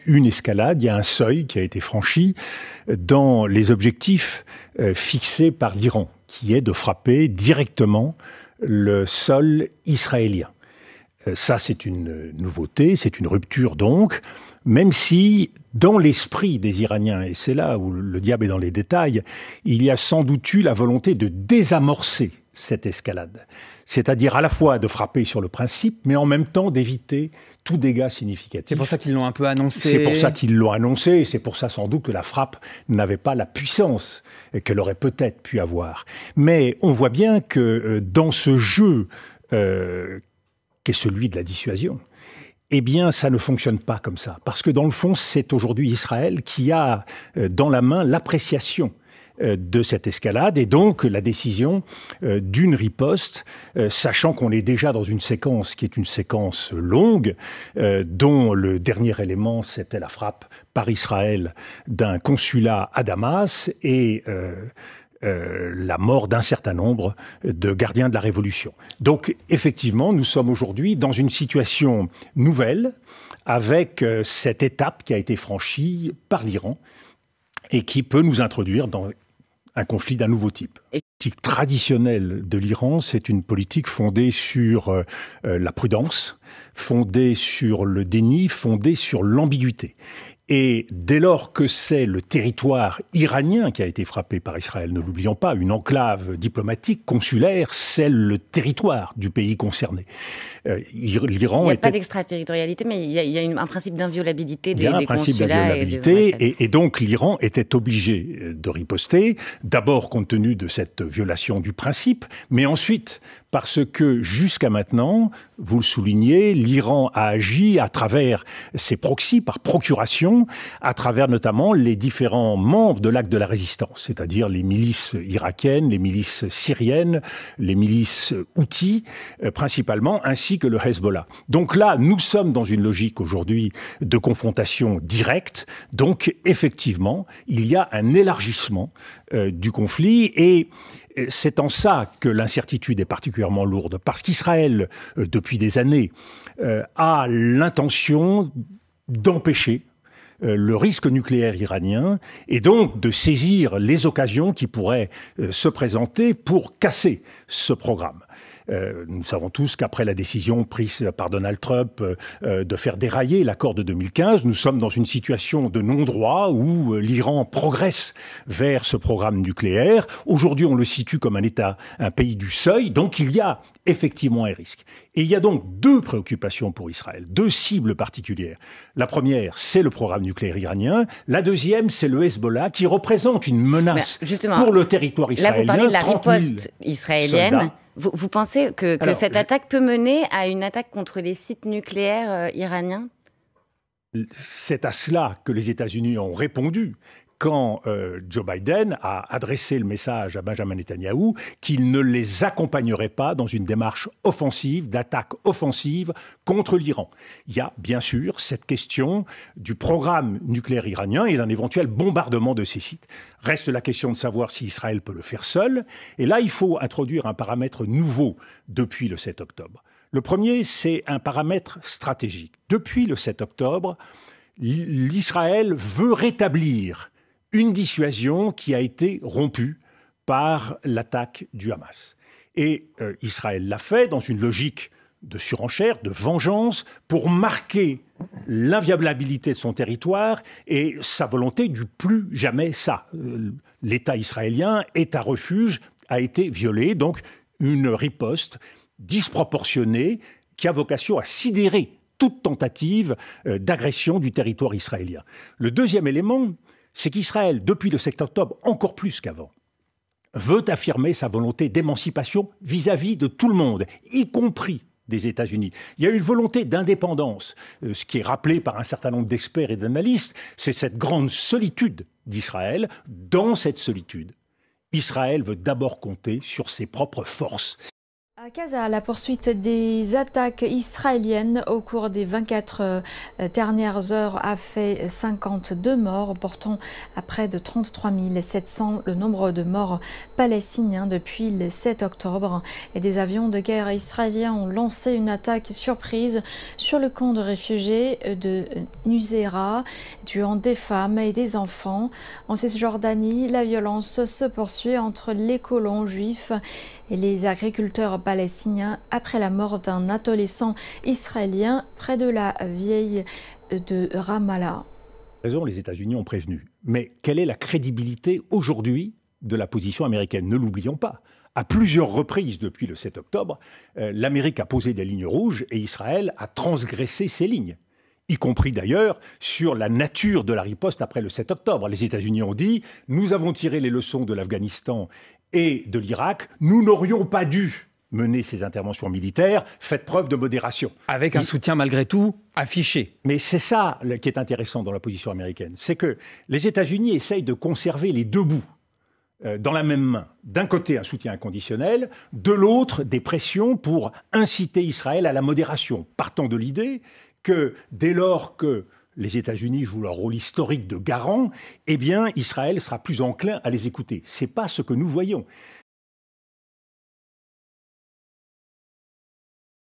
Une escalade, il y a un seuil qui a été franchi dans les objectifs fixés par l'Iran, qui est de frapper directement le sol israélien. Ça, c'est une nouveauté, c'est une rupture donc, même si dans l'esprit des Iraniens, et c'est là où le diable est dans les détails, il y a sans doute eu la volonté de désamorcer cette escalade. C'est-à-dire à la fois de frapper sur le principe, mais en même temps d'éviter tout dégât significatif. C'est pour ça qu'ils l'ont un peu annoncé. C'est pour ça qu'ils l'ont annoncé, et c'est pour ça sans doute que la frappe n'avait pas la puissance qu'elle aurait peut-être pu avoir. Mais on voit bien que dans ce jeu qu'est celui de la dissuasion, eh bien, ça ne fonctionne pas comme ça. Parce que dans le fond, c'est aujourd'hui Israël qui a dans la main l'appréciation de cette escalade et donc la décision d'une riposte, sachant qu'on est déjà dans une séquence qui est une séquence longue, dont le dernier élément, c'était la frappe par Israël d'un consulat à Damas et la mort d'un certain nombre de gardiens de la Révolution. Donc, effectivement, nous sommes aujourd'hui dans une situation nouvelle avec cette étape qui a été franchie par l'Iran et qui peut nous introduire dans un conflit d'un nouveau type. La politique traditionnelle de l'Iran, c'est une politique fondée sur la prudence, fondée sur le déni, fondée sur l'ambiguïté. Et dès lors que c'est le territoire iranien qui a été frappé par Israël, ne l'oublions pas, une enclave diplomatique, consulaire, c'est le territoire du pays concerné. L'Iran il n'y a pas d'extraterritorialité, mais il y a un principe d'inviolabilité des consulats. Il y a un principe d'inviolabilité, et donc l'Iran était obligé de riposter, d'abord compte tenu de cette violation du principe, mais ensuite parce que jusqu'à maintenant, vous le soulignez, l'Iran a agi à travers ses proxys, par procuration, à travers notamment les différents membres de l'acte de la résistance, c'est-à-dire les milices irakiennes, les milices syriennes, les milices houthis, principalement, ainsi que le Hezbollah. Donc là, nous sommes dans une logique aujourd'hui de confrontation directe. Donc, effectivement, il y a un élargissement du conflit et c'est en ça que l'incertitude est particulièrement lourde, parce qu'Israël, depuis des années, a l'intention d'empêcher le risque nucléaire iranien et donc de saisir les occasions qui pourraient se présenter pour casser ce programme. Nous savons tous qu'après la décision prise par Donald Trump de faire dérailler l'accord de 2015, nous sommes dans une situation de non-droit où l'Iran progresse vers ce programme nucléaire. Aujourd'hui, on le situe comme un État, un pays du seuil, donc il y a effectivement un risque. Et il y a donc deux préoccupations pour Israël, deux cibles particulières. La première, c'est le programme nucléaire iranien. La deuxième, c'est le Hezbollah, qui représente une menace pour le territoire israélien. Là, vous parlez de la riposte israélienne. Vous pensez que cette attaque peut mener à une attaque contre les sites nucléaires iraniens ? C'est à cela que les États-Unis ont répondu quand Joe Biden a adressé le message à Benjamin Netanyahou qu'il ne les accompagnerait pas dans une démarche offensive, d'attaque offensive contre l'Iran. Il y a bien sûr cette question du programme nucléaire iranien et d'un éventuel bombardement de ces sites. Reste la question de savoir si Israël peut le faire seul. Et là, il faut introduire un paramètre nouveau depuis le 7 octobre. Le premier, c'est un paramètre stratégique. Depuis le 7 octobre, l'Israël veut rétablir une dissuasion qui a été rompue par l'attaque du Hamas. Et Israël l'a fait dans une logique de surenchère, de vengeance, pour marquer l'inviolabilité de son territoire et sa volonté du plus jamais ça. L'État israélien, État refuge, a été violé, donc une riposte disproportionnée qui a vocation à sidérer toute tentative d'agression du territoire israélien. Le deuxième élément, c'est qu'Israël, depuis le 7 octobre, encore plus qu'avant, veut affirmer sa volonté d'émancipation vis-à-vis de tout le monde, y compris des États-Unis. Il y a une volonté d'indépendance. Ce qui est rappelé par un certain nombre d'experts et d'analystes, c'est cette grande solitude d'Israël. Dans cette solitude, Israël veut d'abord compter sur ses propres forces. À Gaza, la poursuite des attaques israéliennes au cours des 24 dernières heures a fait 52 morts, portant à près de 33 700 le nombre de morts palestiniens depuis le 7 octobre. Et des avions de guerre israéliens ont lancé une attaque surprise sur le camp de réfugiés de Nusayra, tuant des femmes et des enfants. En Cisjordanie, la violence se poursuit entre les colons juifs et les agriculteurs palestiniens après la mort d'un adolescent israélien près de la vieille de Ramallah. Les États-Unis ont prévenu. Mais quelle est la crédibilité aujourd'hui de la position américaine? Ne l'oublions pas. À plusieurs reprises depuis le 7 octobre, l'Amérique a posé des lignes rouges et Israël a transgressé ces lignes, y compris d'ailleurs sur la nature de la riposte après le 7 octobre. Les États-Unis ont dit « Nous avons tiré les leçons de l'Afghanistan et de l'Irak, nous n'aurions pas dû mener ces interventions militaires, faites preuve de modération. » Avec un soutien malgré tout affiché. Mais c'est ça qui est intéressant dans la position américaine, c'est que les États-Unis essayent de conserver les deux bouts dans la même main. D'un côté, un soutien inconditionnel, de l'autre, des pressions pour inciter Israël à la modération, partant de l'idée que dès lors que les États-Unis jouent leur rôle historique de garant, eh bien, Israël sera plus enclin à les écouter. Ce n'est pas ce que nous voyons.